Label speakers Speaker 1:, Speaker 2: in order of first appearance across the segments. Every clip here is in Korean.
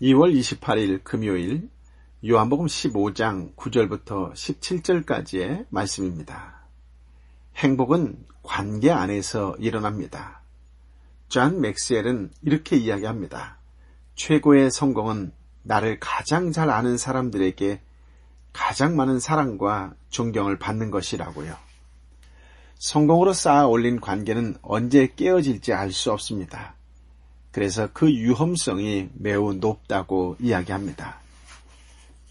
Speaker 1: 2월 28일 금요일 요한복음 15장 9절부터 17절까지의 말씀입니다. 행복은 관계 안에서 일어납니다. 존 맥스웰은 이렇게 이야기합니다. 최고의 성공은 나를 가장 잘 아는 사람들에게 가장 많은 사랑과 존경을 받는 것이라고요. 성공으로 쌓아 올린 관계는 언제 깨어질지 알 수 없습니다. 그래서 그 위험성이 매우 높다고 이야기합니다.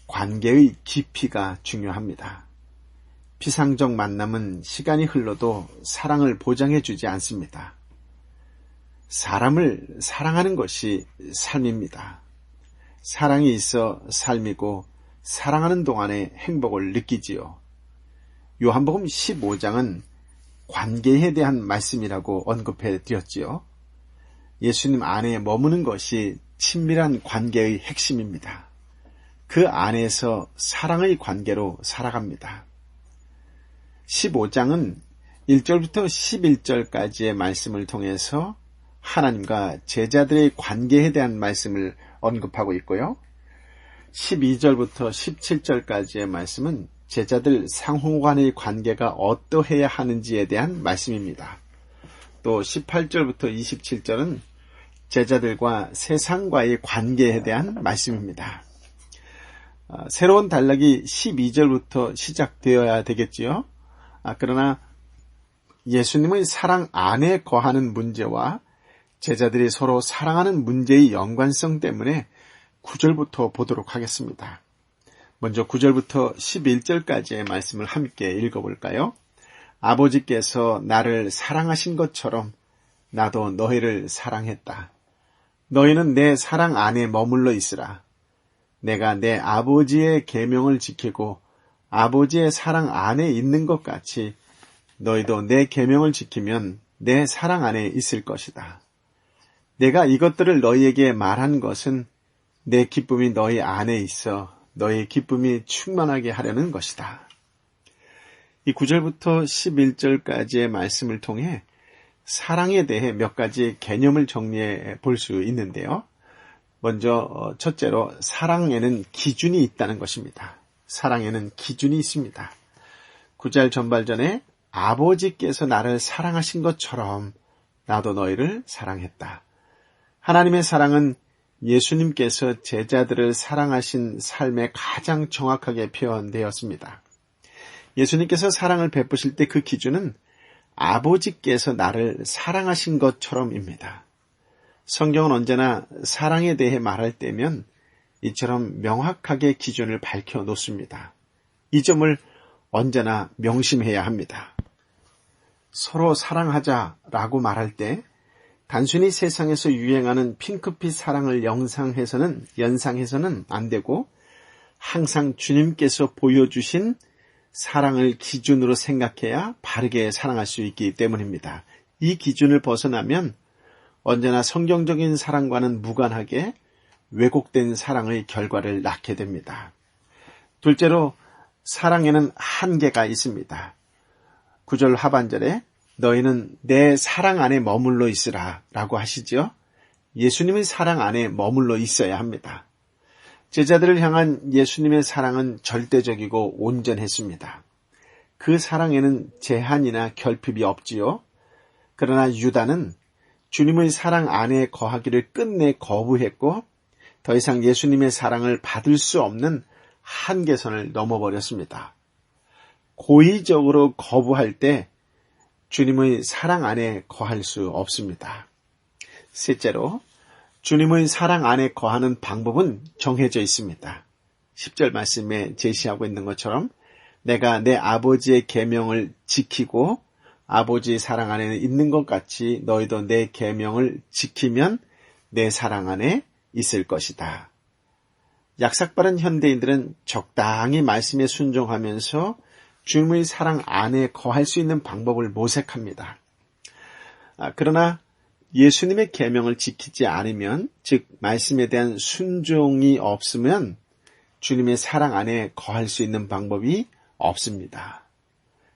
Speaker 1: 관계의 깊이가 중요합니다. 피상적 만남은 시간이 흘러도 사랑을 보장해주지 않습니다. 사람을 사랑하는 것이 삶입니다. 사랑이 있어 삶이고 사랑하는 동안에 행복을 느끼지요. 요한복음 15장은 관계에 대한 말씀이라고 언급해 드렸지요. 예수님 안에 머무는 것이 친밀한 관계의 핵심입니다. 그 안에서 사랑의 관계로 살아갑니다. 15장은 1절부터 11절까지의 말씀을 통해서 하나님과 제자들의 관계에 대한 말씀을 언급하고 있고요. 12절부터 17절까지의 말씀은 제자들 상호 간의 관계가 어떠해야 하는지에 대한 말씀입니다. 또 18절부터 27절은 제자들과 세상과의 관계에 대한 말씀입니다. 새로운 단락이 12절부터 시작되어야 되겠지요. 그러나 예수님의 사랑 안에 거하는 문제와 제자들이 서로 사랑하는 문제의 연관성 때문에 9절부터 보도록 하겠습니다. 먼저 9절부터 11절까지의 말씀을 함께 읽어볼까요? 아버지께서 나를 사랑하신 것처럼 나도 너희를 사랑했다. 너희는 내 사랑 안에 머물러 있으라. 내가 내 아버지의 계명을 지키고 아버지의 사랑 안에 있는 것 같이 너희도 내 계명을 지키면 내 사랑 안에 있을 것이다. 내가 이것들을 너희에게 말한 것은 내 기쁨이 너희 안에 있어 너희 기쁨이 충만하게 하려는 것이다. 이 9절부터 11절까지의 말씀을 통해 사랑에 대해 몇 가지 개념을 정리해 볼 수 있는데요. 먼저 첫째로 사랑에는 기준이 있다는 것입니다. 사랑에는 기준이 있습니다. 9절 전발전에 아버지께서 나를 사랑하신 것처럼 나도 너희를 사랑했다. 하나님의 사랑은 예수님께서 제자들을 사랑하신 삶에 가장 정확하게 표현되었습니다. 예수님께서 사랑을 베푸실 때 그 기준은 아버지께서 나를 사랑하신 것처럼입니다. 성경은 언제나 사랑에 대해 말할 때면 이처럼 명확하게 기준을 밝혀 놓습니다. 이 점을 언제나 명심해야 합니다. 서로 사랑하자라고 말할 때 단순히 세상에서 유행하는 핑크빛 사랑을 연상해서는 안 되고 항상 주님께서 보여주신 사랑을 기준으로 생각해야 바르게 사랑할 수 있기 때문입니다. 이 기준을 벗어나면 언제나 성경적인 사랑과는 무관하게 왜곡된 사랑의 결과를 낳게 됩니다. 둘째로 사랑에는 한계가 있습니다. 9절 하반절에 너희는 내 사랑 안에 머물러 있으라 라고 하시죠. 예수님의 사랑 안에 머물러 있어야 합니다. 제자들을 향한 예수님의 사랑은 절대적이고 온전했습니다. 그 사랑에는 제한이나 결핍이 없지요. 그러나 유다는 주님의 사랑 안에 거하기를 끝내 거부했고 더 이상 예수님의 사랑을 받을 수 없는 한계선을 넘어버렸습니다. 고의적으로 거부할 때 주님의 사랑 안에 거할 수 없습니다. 셋째로 주님의 사랑 안에 거하는 방법은 정해져 있습니다. 10절 말씀에 제시하고 있는 것처럼 내가 내 아버지의 계명을 지키고 아버지의 사랑 안에 있는 것 같이 너희도 내 계명을 지키면 내 사랑 안에 있을 것이다. 약삭빠른 현대인들은 적당히 말씀에 순종하면서 주님의 사랑 안에 거할 수 있는 방법을 모색합니다. 그러나 예수님의 계명을 지키지 않으면, 즉 말씀에 대한 순종이 없으면 주님의 사랑 안에 거할 수 있는 방법이 없습니다.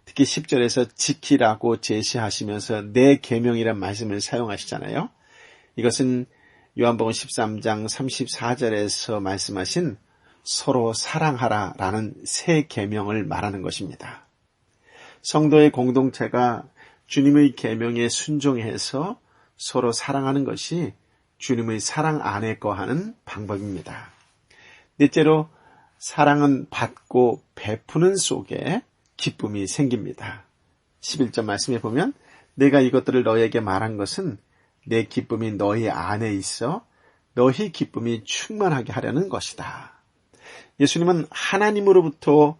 Speaker 1: 특히 10절에서 지키라고 제시하시면서 내 계명이란 말씀을 사용하시잖아요. 이것은 요한복음 13장 34절에서 말씀하신 서로 사랑하라라는 새 계명을 말하는 것입니다. 성도의 공동체가 주님의 계명에 순종해서 서로 사랑하는 것이 주님의 사랑 안에 거하는 방법입니다. 넷째로 사랑은 받고 베푸는 속에 기쁨이 생깁니다. 11절 말씀에 보면 내가 이것들을 너희에게 말한 것은 내 기쁨이 너희 안에 있어 너희 기쁨이 충만하게 하려는 것이다. 예수님은 하나님으로부터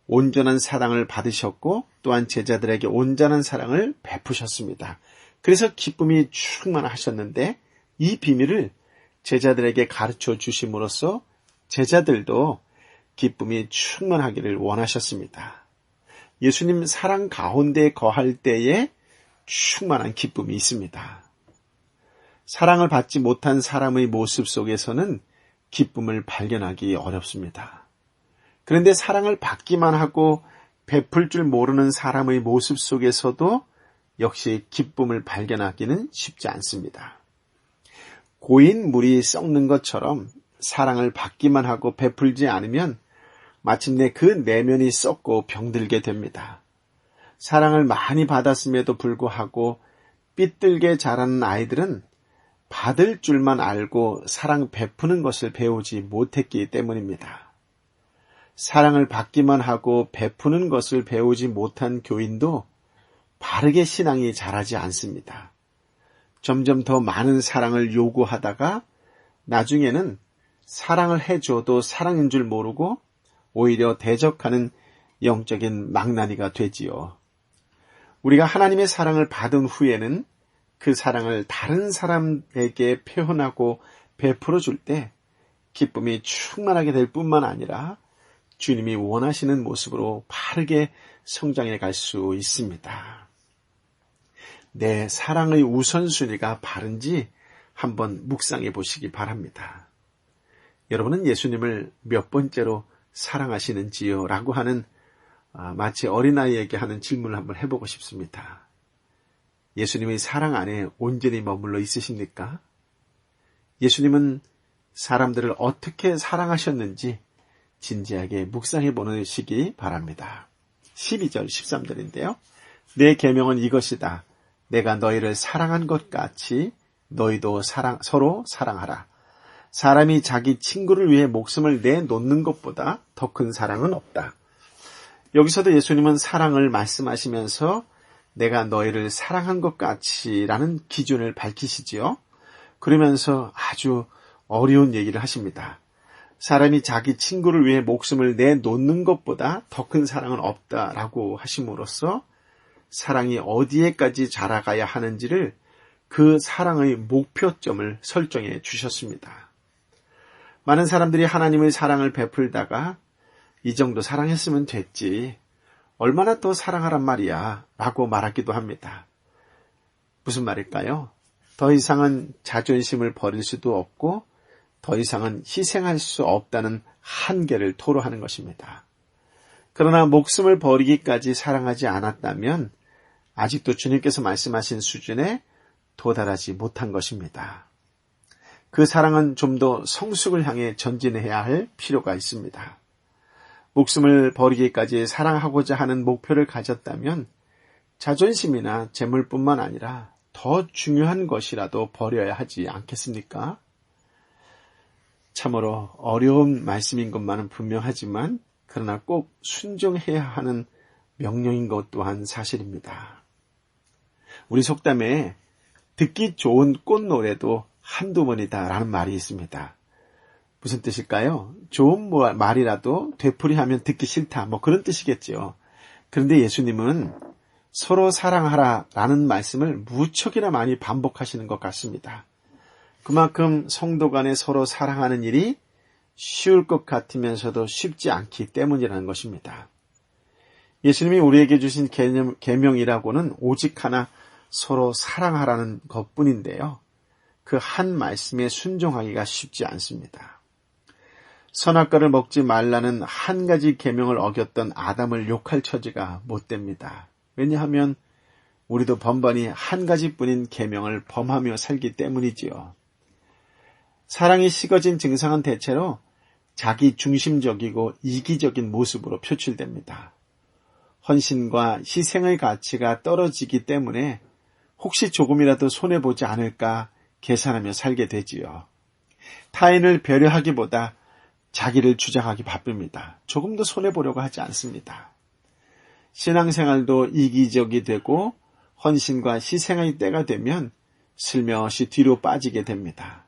Speaker 1: 온전한 사랑을 받으셨고 또한 제자들에게 온전한 사랑을 베푸셨습니다. 그래서 기쁨이 충만하셨는데 이 비밀을 제자들에게 가르쳐 주심으로써 제자들도 기쁨이 충만하기를 원하셨습니다. 예수님 사랑 가운데 거할 때에 충만한 기쁨이 있습니다. 사랑을 받지 못한 사람의 모습 속에서는 기쁨을 발견하기 어렵습니다. 그런데 사랑을 받기만 하고 베풀 줄 모르는 사람의 모습 속에서도 역시 기쁨을 발견하기는 쉽지 않습니다. 고인 물이 썩는 것처럼 사랑을 받기만 하고 베풀지 않으면 마침내 그 내면이 썩고 병들게 됩니다. 사랑을 많이 받았음에도 불구하고 삐뚤게 자라는 아이들은 받을 줄만 알고 사랑 베푸는 것을 배우지 못했기 때문입니다. 사랑을 받기만 하고 베푸는 것을 배우지 못한 교인도 바르게 신앙이 자라지 않습니다. 점점 더 많은 사랑을 요구하다가 나중에는 사랑을 해줘도 사랑인 줄 모르고 오히려 대적하는 영적인 망나니가 되지요. 우리가 하나님의 사랑을 받은 후에는 그 사랑을 다른 사람에게 표현하고 베풀어 줄 때 기쁨이 충만하게 될 뿐만 아니라 주님이 원하시는 모습으로 바르게 성장해 갈 수 있습니다. 내 사랑의 우선순위가 바른지 한번 묵상해 보시기 바랍니다. 여러분은 예수님을 몇 번째로 사랑하시는지요? 라고 하는 마치 어린아이에게 하는 질문을 한번 해보고 싶습니다. 예수님의 사랑 안에 온전히 머물러 있으십니까? 예수님은 사람들을 어떻게 사랑하셨는지 진지하게 묵상해 보시기 바랍니다. 12절 13절인데요. 내 계명은 이것이다. 내가 너희를 사랑한 것 같이 너희도 서로 사랑하라. 사람이 자기 친구를 위해 목숨을 내놓는 것보다 더 큰 사랑은 없다. 여기서도 예수님은 사랑을 말씀하시면서 내가 너희를 사랑한 것 같이라는 기준을 밝히시지요. 그러면서 아주 어려운 얘기를 하십니다. 사람이 자기 친구를 위해 목숨을 내놓는 것보다 더 큰 사랑은 없다라고 하심으로써 사랑이 어디에까지 자라가야 하는지를 그 사랑의 목표점을 설정해 주셨습니다. 많은 사람들이 하나님의 사랑을 베풀다가 이 정도 사랑했으면 됐지. 얼마나 더 사랑하란 말이야 라고 말하기도 합니다. 무슨 말일까요? 더 이상은 자존심을 버릴 수도 없고 더 이상은 희생할 수 없다는 한계를 토로하는 것입니다. 그러나 목숨을 버리기까지 사랑하지 않았다면 아직도 주님께서 말씀하신 수준에 도달하지 못한 것입니다. 그 사랑은 좀 더 성숙을 향해 전진해야 할 필요가 있습니다. 목숨을 버리기까지 사랑하고자 하는 목표를 가졌다면 자존심이나 재물뿐만 아니라 더 중요한 것이라도 버려야 하지 않겠습니까? 참으로 어려운 말씀인 것만은 분명하지만 그러나 꼭 순종해야 하는 명령인 것 또한 사실입니다. 우리 속담에 듣기 좋은 꽃노래도 한두 번이다 라는 말이 있습니다. 무슨 뜻일까요? 좋은 말이라도 되풀이하면 듣기 싫다 그런 뜻이겠죠. 그런데 예수님은 서로 사랑하라 라는 말씀을 무척이나 많이 반복하시는 것 같습니다. 그만큼 성도 간에 서로 사랑하는 일이 쉬울 것 같으면서도 쉽지 않기 때문이라는 것입니다. 예수님이 우리에게 주신 계명이라고는 오직 하나 서로 사랑하라는 것뿐인데요. 그 한 말씀에 순종하기가 쉽지 않습니다. 선악과를 먹지 말라는 한 가지 계명을 어겼던 아담을 욕할 처지가 못 됩니다. 왜냐하면 우리도 번번이 한 가지뿐인 계명을 범하며 살기 때문이지요. 사랑이 식어진 증상은 대체로 자기 중심적이고 이기적인 모습으로 표출됩니다. 헌신과 희생의 가치가 떨어지기 때문에 혹시 조금이라도 손해보지 않을까 계산하며 살게 되지요. 타인을 배려하기보다 자기를 주장하기 바쁩니다. 조금도 손해보려고 하지 않습니다. 신앙생활도 이기적이 되고 헌신과 희생의 때가 되면 슬며시 뒤로 빠지게 됩니다.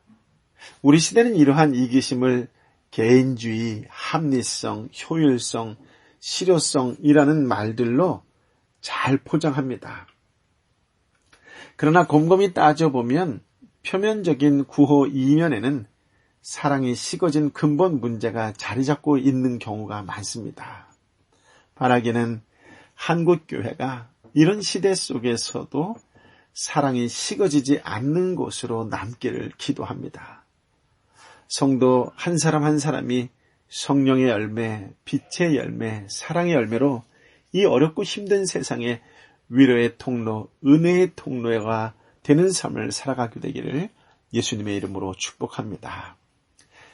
Speaker 1: 우리 시대는 이러한 이기심을 개인주의, 합리성, 효율성, 실효성이라는 말들로 잘 포장합니다. 그러나 곰곰이 따져보면 표면적인 구호 이면에는 사랑이 식어진 근본 문제가 자리 잡고 있는 경우가 많습니다. 바라기는 한국교회가 이런 시대 속에서도 사랑이 식어지지 않는 곳으로 남기를 기도합니다. 성도 한 사람 한 사람이 성령의 열매, 빛의 열매, 사랑의 열매로 이 어렵고 힘든 세상에 위로의 통로, 은혜의 통로가 되는 삶을 살아가게 되기를 예수님의 이름으로 축복합니다.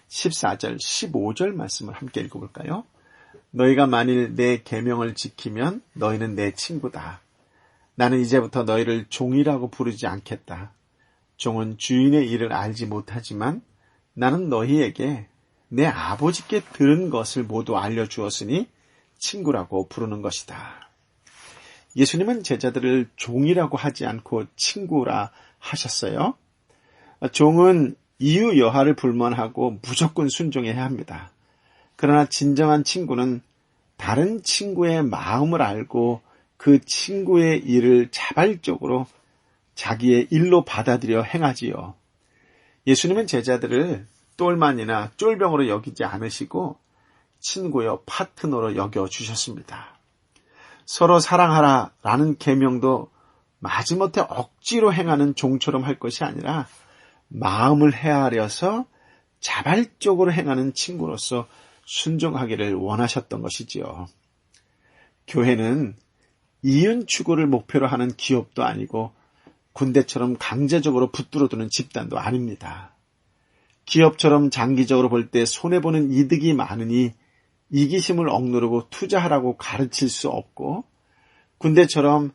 Speaker 1: 14절, 15절 말씀을 함께 읽어볼까요? 너희가 만일 내 계명을 지키면 너희는 내 친구다. 나는 이제부터 너희를 종이라고 부르지 않겠다. 종은 주인의 일을 알지 못하지만 나는 너희에게 내 아버지께 들은 것을 모두 알려주었으니 친구라고 부르는 것이다. 예수님은 제자들을 종이라고 하지 않고 친구라 하셨어요. 종은 이유 여하를 불문하고 무조건 순종해야 합니다. 그러나 진정한 친구는 다른 친구의 마음을 알고 그 친구의 일을 자발적으로 자기의 일로 받아들여 행하지요. 예수님은 제자들을 똘만이나 쫄병으로 여기지 않으시고 친구여 파트너로 여겨주셨습니다. 서로 사랑하라 라는 계명도 마지못해 억지로 행하는 종처럼 할 것이 아니라 마음을 헤아려서 자발적으로 행하는 친구로서 순종하기를 원하셨던 것이지요. 교회는 이윤 추구를 목표로 하는 기업도 아니고 군대처럼 강제적으로 붙들어두는 집단도 아닙니다. 기업처럼 장기적으로 볼 때 손해보는 이득이 많으니 이기심을 억누르고 투자하라고 가르칠 수 없고, 군대처럼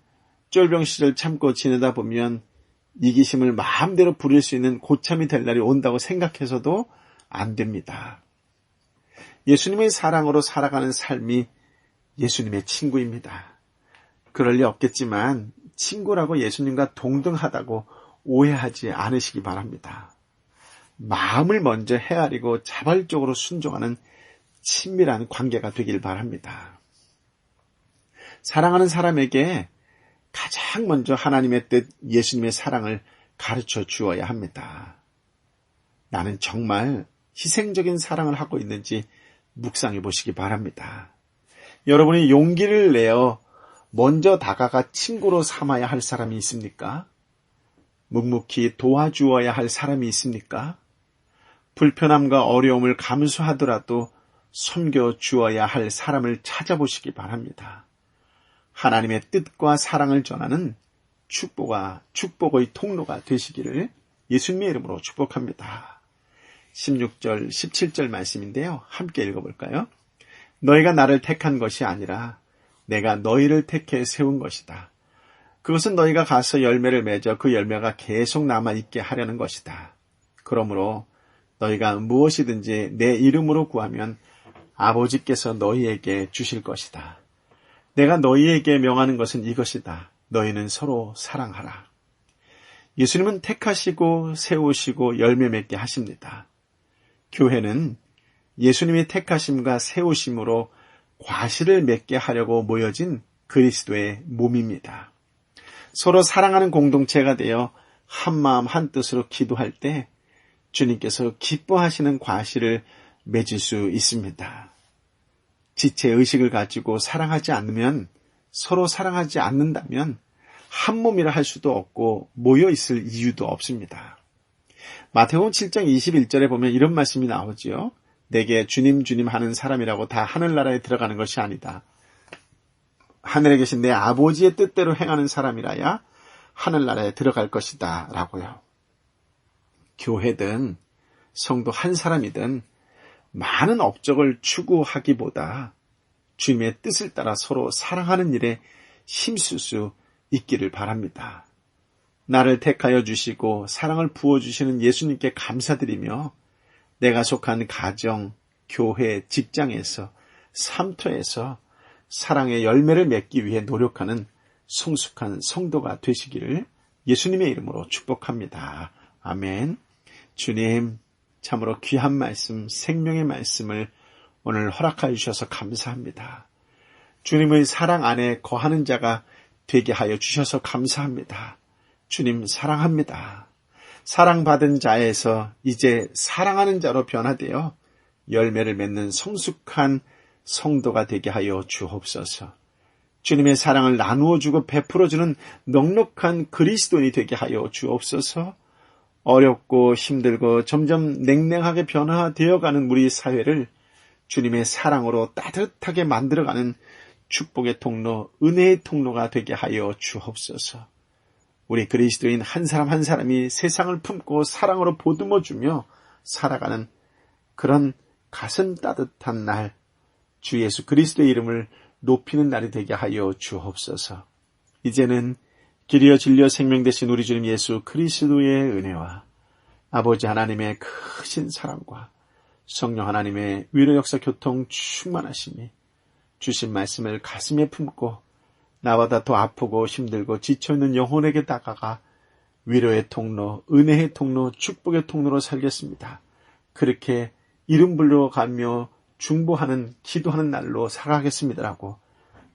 Speaker 1: 쫄병시를 참고 지내다 보면 이기심을 마음대로 부릴 수 있는 고참이 될 날이 온다고 생각해서도 안 됩니다. 예수님의 사랑으로 살아가는 삶이 예수님의 친구입니다. 그럴 리 없겠지만 친구라고 예수님과 동등하다고 오해하지 않으시기 바랍니다. 마음을 먼저 헤아리고 자발적으로 순종하는 친밀한 관계가 되길 바랍니다. 사랑하는 사람에게 가장 먼저 하나님의 뜻, 예수님의 사랑을 가르쳐 주어야 합니다. 나는 정말 희생적인 사랑을 하고 있는지 묵상해 보시기 바랍니다. 여러분이 용기를 내어 먼저 다가가 친구로 삼아야 할 사람이 있습니까? 묵묵히 도와주어야 할 사람이 있습니까? 불편함과 어려움을 감수하더라도 섬겨주어야 할 사람을 찾아보시기 바랍니다. 하나님의 뜻과 사랑을 전하는 축복의 통로가 되시기를 예수님의 이름으로 축복합니다. 16절, 17절 말씀인데요. 함께 읽어볼까요? 너희가 나를 택한 것이 아니라 내가 너희를 택해 세운 것이다. 그것은 너희가 가서 열매를 맺어 그 열매가 계속 남아있게 하려는 것이다. 그러므로 너희가 무엇이든지 내 이름으로 구하면 아버지께서 너희에게 주실 것이다. 내가 너희에게 명하는 것은 이것이다. 너희는 서로 사랑하라. 예수님은 택하시고 세우시고 열매 맺게 하십니다. 교회는 예수님이 택하심과 세우심으로 과실을 맺게 하려고 모여진 그리스도의 몸입니다. 서로 사랑하는 공동체가 되어 한마음 한뜻으로 기도할 때 주님께서 기뻐하시는 과실을 맺을 수 있습니다. 지체의식을 가지고 사랑하지 않으면, 서로 사랑하지 않는다면 한 몸이라 할 수도 없고 모여있을 이유도 없습니다. 마태복음 7장 21절에 보면 이런 말씀이 나오지요. 내게 주님 주님 하는 사람이라고 다 하늘나라에 들어가는 것이 아니다. 하늘에 계신 내 아버지의 뜻대로 행하는 사람이라야 하늘나라에 들어갈 것이다 라고요. 교회든 성도 한 사람이든 많은 업적을 추구하기보다 주님의 뜻을 따라 서로 사랑하는 일에 힘쓸 수 있기를 바랍니다. 나를 택하여 주시고 사랑을 부어주시는 예수님께 감사드리며 내가 속한 가정, 교회, 직장에서, 삶터에서 사랑의 열매를 맺기 위해 노력하는 성숙한 성도가 되시기를 예수님의 이름으로 축복합니다. 아멘. 주님, 참으로 귀한 말씀, 생명의 말씀을 오늘 허락하여 주셔서 감사합니다. 주님의 사랑 안에 거하는 자가 되게 하여 주셔서 감사합니다. 주님 사랑합니다. 사랑받은 자에서 이제 사랑하는 자로 변화되어 열매를 맺는 성숙한 성도가 되게 하여 주옵소서. 주님의 사랑을 나누어주고 베풀어주는 넉넉한 그리스도인이 되게 하여 주옵소서. 어렵고 힘들고 점점 냉랭하게 변화되어가는 우리 사회를 주님의 사랑으로 따뜻하게 만들어가는 축복의 통로, 은혜의 통로가 되게 하여 주옵소서. 우리 그리스도인 한 사람 한 사람이 세상을 품고 사랑으로 보듬어주며 살아가는 그런 가슴 따뜻한 날, 주 예수 그리스도의 이름을 높이는 날이 되게 하여 주옵소서. 이제는 길이여 진리여 생명 되신 우리 주님 예수 그리스도의 은혜와 아버지 하나님의 크신 사랑과 성령 하나님의 위로 역사 교통 충만하심이 주신 말씀을 가슴에 품고 나보다 더 아프고 힘들고 지쳐있는 영혼에게 다가가 위로의 통로, 은혜의 통로, 축복의 통로로 살겠습니다. 그렇게 이름 불러가며 중보하는 기도하는 날로 살아가겠습니다라고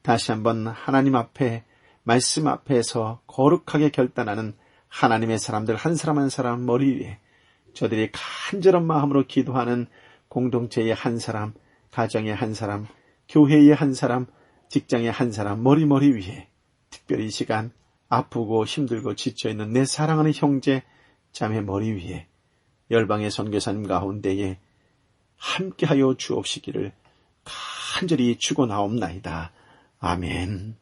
Speaker 1: 다시 한번 하나님 앞에 말씀 앞에서 거룩하게 결단하는 하나님의 사람들 한 사람 한 사람 머리 위에 저들이 간절한 마음으로 기도하는 공동체의 한 사람, 가정의 한 사람, 교회의 한 사람, 직장의 한 사람 머리 위에 특별히 이 시간 아프고 힘들고 지쳐있는 내 사랑하는 형제 자매 머리 위에 열방의 선교사님 가운데에 함께하여 주옵시기를 간절히 축원하옵나이다. 아멘.